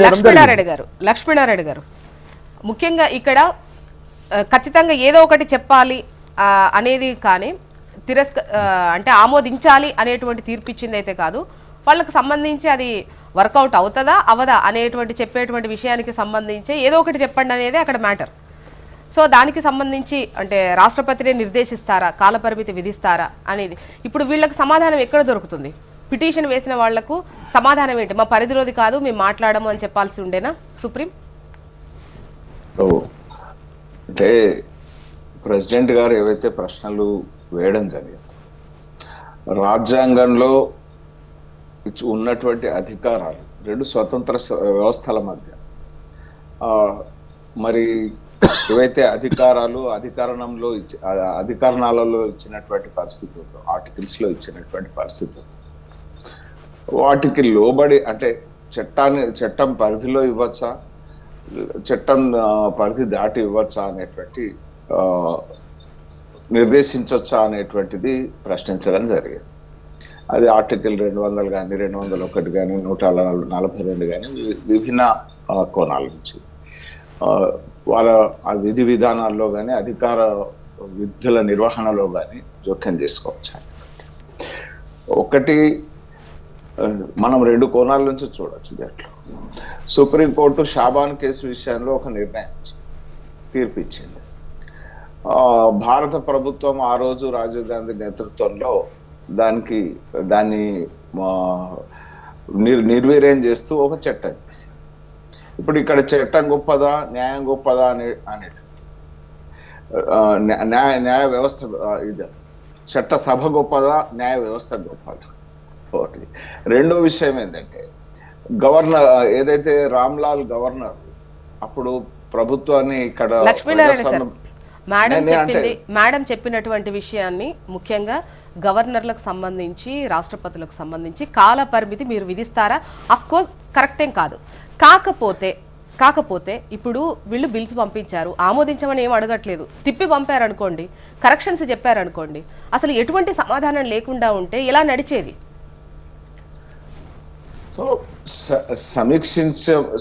లక్ష్మీనారాయణ గారు ముఖ్యంగా ఇక్కడ ఖచ్చితంగా ఏదో ఒకటి చెప్పాలి అనేది కానీ అంటే ఆమోదించాలి అనేటువంటి తీర్పు ఇచ్చింది అయితే కాదు, వాళ్ళకు సంబంధించి అది వర్కౌట్ అవుతుందా అవదా అనేటువంటి చెప్పేటువంటి విషయానికి సంబంధించి ఏదో ఒకటి చెప్పండి అనేది అక్కడ మ్యాటర్. సో దానికి సంబంధించి అంటే రాష్ట్రపతిని నిర్దేశిస్తారా, కాలపరిమితి విధిస్తారా అనేది ఇప్పుడు వీళ్ళకి సమాధానం ఎక్కడ దొరుకుతుంది? పిటిషన్ వేసిన వాళ్లకు సమాధానం ఏంటి? మా పరిధిలోది కాదు, మేము మాట్లాడము అని చెప్పాల్సి ఉండేనా సుప్రీం? అంటే ప్రెసిడెంట్ గారు ఏవైతే ప్రశ్నలు వేయడం జరిగింది, రాజ్యాంగంలో ఉన్నటువంటి అధికారాలు రెండు స్వతంత్ర వ్యవస్థల మధ్య మరి ఏవైతే అధికారాలు అధికరణాలలో ఇచ్చినటువంటి పరిస్థితుల్లో, ఆర్టికల్స్లో ఇచ్చినటువంటి పరిస్థితులు, వాటికి లోబడి అంటే చట్టం పరిధిలో ఇవ్వచ్చా, చట్టం పరిధి దాటి ఇవ్వచ్చా అనేటువంటి నిర్దేశించవచ్చా అనేటువంటిది ప్రశ్నించడం జరిగింది. అది ఆర్టికల్ 200 కానీ 201 కానీ 142 కానీ విభిన్న కోణాల నుంచి వాళ్ళ విధి విధానాల్లో కానీ అధికార విధుల నిర్వహణలో కానీ జోక్యం చేసుకోవచ్చు. ఒకటి మనం రెండు కోణాల నుంచి చూడవచ్చు. దాంట్లో సుప్రీంకోర్టు షాబాన్ కేసు విషయంలో ఒక నిర్ణయం తీర్పు ఇచ్చింది. భారత ప్రభుత్వం ఆ రోజు రాజీవ్ గాంధీ నేతృత్వంలో దాన్ని నిర్వీర్యం చేస్తూ ఒక చట్టం తీసింది. ఇప్పుడు ఇక్కడ చట్టం గొప్పదా, న్యాయం గొప్పదా అనేది న్యాయ వ్యవస్థ ఇది చట్ట సభ గొప్పదా, న్యాయ వ్యవస్థ గొప్పదా ఒకటి. రెండో విషయం ఏంటంటే గవర్నర్ ఏదైతే రామ్లాల్ గవర్నర్ అప్పుడు ప్రభుత్వాన్ని ఇక్కడ మేడం చెప్పినటువంటి విషయాన్ని ముఖ్యంగా గవర్నర్లకు సంబంధించి రాష్ట్రపతులకు సంబంధించి కాల పరిమితి మీరు విధిస్తారా? అఫ్ కోర్స్ కరెక్టేం కాదు. కాకపోతే ఇప్పుడు వీళ్ళు బిల్స్ పంపించారు, ఆమోదించమని ఏం అడగట్లేదు, తిప్పి పంపారనుకోండి, కరెక్షన్స్ చెప్పారనుకోండి, అసలు ఎటువంటి సమాధానం లేకుండా ఉంటే ఎలా నడిచేది? సో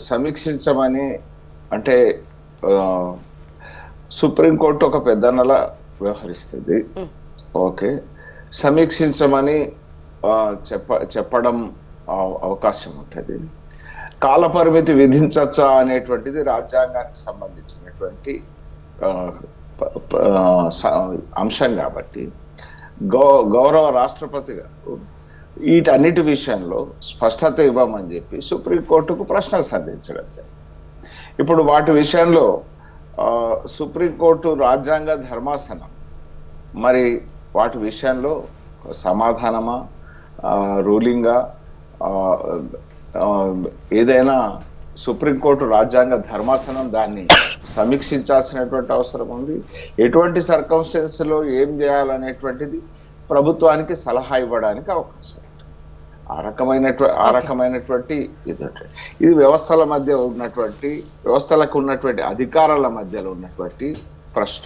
సమీక్షించమని అంటే సుప్రీంకోర్టు ఒక పెద్దన్నలా వ్యవహరిస్తుంది. ఓకే, సమీక్షించమని చెప్పడం అవకాశం ఉంటుంది. కాలపరిమితి విధించచ్చా అనేటువంటిది రాజ్యాంగానికి సంబంధించినటువంటి అంశం కాబట్టి గౌరవ రాష్ట్రపతి గారు వీటన్నిటి విషయంలో స్పష్టత ఇవ్వమని చెప్పి సుప్రీంకోర్టుకు ప్రశ్నలు సంధించడం జరిగింది. ఇప్పుడు వాటి విషయంలో సుప్రీంకోర్టు రాజ్యాంగ ధర్మాసనం మరి వాటి విషయంలో సమాధానమా, రూలింగా, ఏదైనా సుప్రీంకోర్టు రాజ్యాంగ ధర్మాసనం దాన్ని సమీక్షించాల్సినటువంటి అవసరం ఉంది. ఎటువంటి సర్కమ్స్టెన్స్లో ఏం చేయాలనేటువంటిది ప్రభుత్వానికి సలహా ఇవ్వడానికి అవకాశం ఉంటుంది. ఆ రకమైనటువంటి ఇది వ్యవస్థల మధ్య ఉన్నటువంటి వ్యవస్థలకు ఉన్నటువంటి అధికారాల మధ్యలో ఉన్నటువంటి ప్రశ్న.